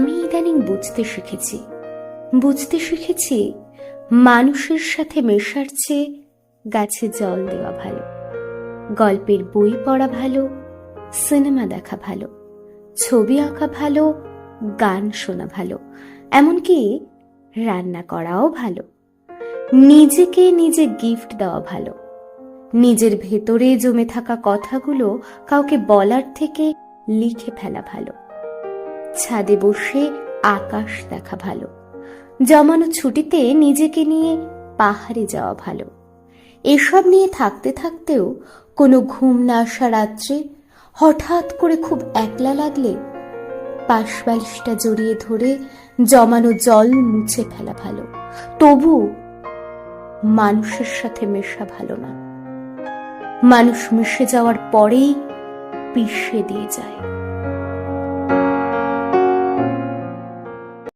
আমি ইদানিং বুঝতে শিখেছি মানুষের সাথে মেশার চেয়ে গাছে জল দেওয়া ভালো, গল্পের বই পড়া ভালো, সিনেমা দেখা ভালো, ছবি আঁকা ভালো, গান শোনা ভালো, এমনকি রান্না করাও ভালো। নিজেকে নিজে গিফট দেওয়া ভালো, নিজের ভেতরে জমে থাকা কথাগুলো কাউকে বলার থেকে লিখে ফেলা ভালো, ছাদে বসে আকাশ দেখা ভালো, জমানো ছুটিতে নিজেকে নিয়ে পাহাড়ে যাওয়া ভালো। এসব নিয়ে থাকতে থাকতেও কোনো ঘুম না আসা রাত্রে হঠাৎ করে খুব একলা লাগলে পাশবালিশটা জড়িয়ে ধরে জমানো জল মুছে ফেলা ভালো। তবু মানুষের সাথে মেশা ভালো না, মানুষ মিশে যাওয়ার পরেই পিষে দিয়ে যায়।